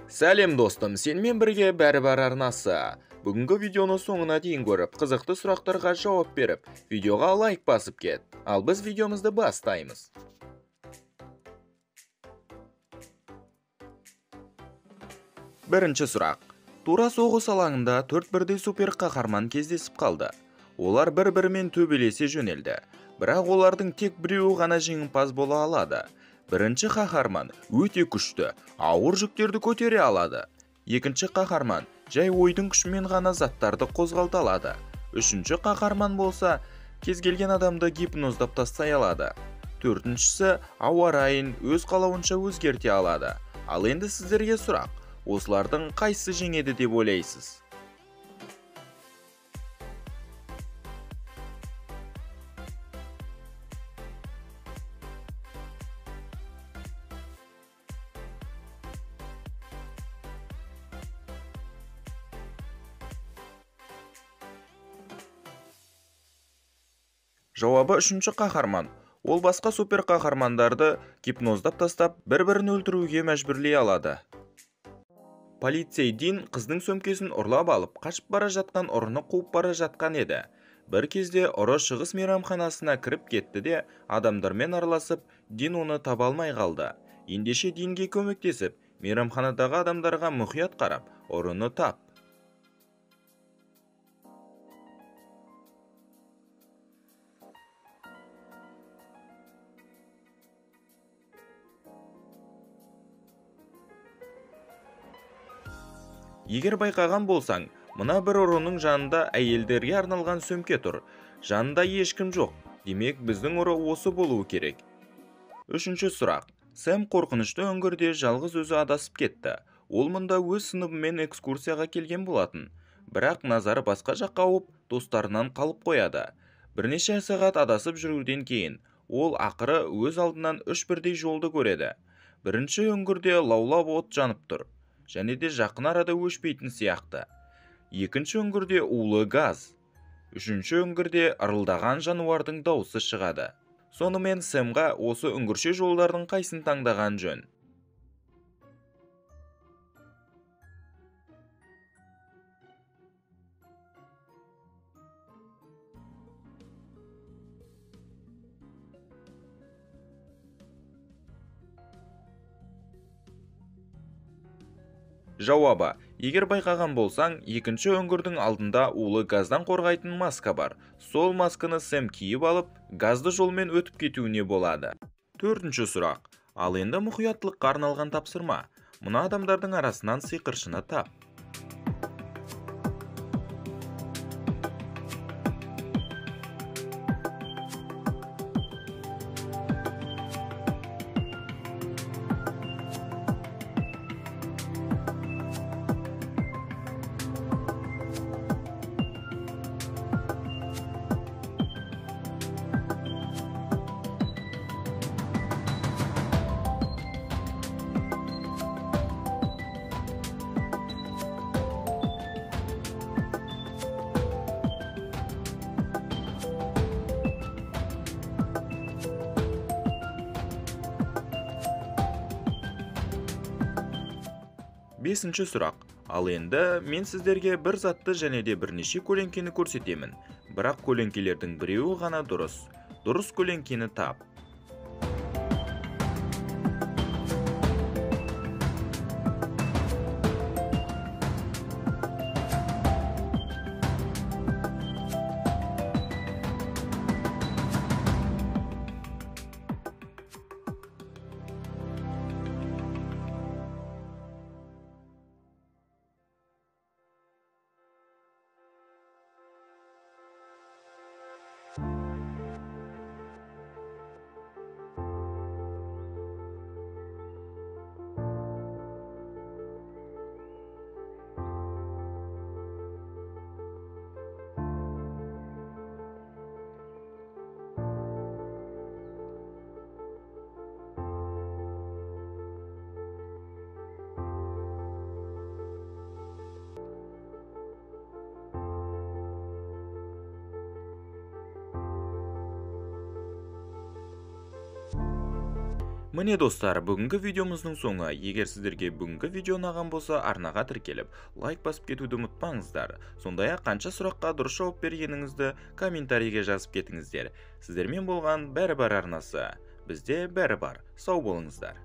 Сәлем достым, сенімен бірге бәрі-бар арнасы. Бүгінгі видеоны соңына дейін көріп, қызықты сұрақтарға жауап беріп, видеоға лайк басып кет. Ал біз видеомызды бастаймыз. Бірінші сұрақ. Тура соғыс алаңында 4 бірдей супер қаһарман кездесіп қалды. Олар бір-бірімен төбелесе жөнелді. Бірақ олардың тек біреуі ғана жеңімпаз бола алады. Бірінші қаһарман өте күшті, ауыр жүктерді көтере алады. Екінші қаһарман жай ойдың күшімен ғана заттарды қозғалта алады. Үшінші қаһарман болса, кез келген адамды гипноздап тастай алады. Төртіншісі ауа райын өз қалауынша өзгерте алады. Ал енді сіздерге сұрақ. Осылардың қайсысы жеңеді деп ойлайсыз? Жауабы үшінші қаһарман. Ол басқа супер қаһармандарды гипноздап тастап, бір-бірін өлтіруге мәжбүрлей алады. Полицей Дин қыздың сөмкесін ұрлап алып, қашып бара жатқан ұрыны қуып бара жатқан еді. Бір кезде ұры шығыс мейрамханасына кіріп кетті де, адамдармен араласып, Дин оны таба алмай қалды. Ендеше Динге көмектесіп, мейрамханадағы адамдарға мұқият қарап, ұрыны тап. Егер байқаған болсаң, мына бір ұрының жанында әйелдерге арналған сөмке тұр. Жанында ешкім жоқ. Демек, біздің ұры осы болуы керек. Үшінші сұрақ. Сэм қорқынышты үңгірде жалғыз өзі адасып кетті. Ол мұнда өз сыныбымен экскурсияға келген болатын. Бірақ назары басқа жаққа ауып, достарынан қалып қояды. Бірнеше сағат адасып жүруден кейін, ол ақыры өз алдынан 3 бірдей жолды көреді. Бірінші үңгірде лаулап от жанып тұр. Және де жақын арада өшпейтін сияқты. Екінші үңгірде улы газ. Үшінші үңгірде ырылдаған жануардың дауысы шығады. Сонымен Сэмға осы үңгірше жолдардың қайсын таңдаған жөн? Жауабы. Егер байқаған болсаң, екінші үңгірдің алдында улы газдан қорғайтын маска бар. Сол масканы Сэм киіп алып, газды жолмен өтіп кетуіне болады. Төртінші сұрақ. Ал енді мұқияттылыққа арналған тапсырма. Мына адамдардың арасынан сиқыршыны тап. Бесінші сұрақ. Ал енді мен сіздерге бір затты және де бірнеше көлеңкені көрсетемін. Бірақ көлеңкелердің біреуі ғана дұрыс. Дұрыс көлеңкені тап. Міне достар, бүгінгі видеомыздың соңы. Егер сіздерге бүгінгі видео ұнаған болса, арнаға тіркеліп, лайк басып кетуді ұмытпаңыздар. Сондай-ақ қанша сұраққа дұрыс жауап бергеніңізді комментарийге жазып кетіңіздер. Сіздермен болған бәрі бар арнасы. Бізде бәрі бар. Сау болыңыздар.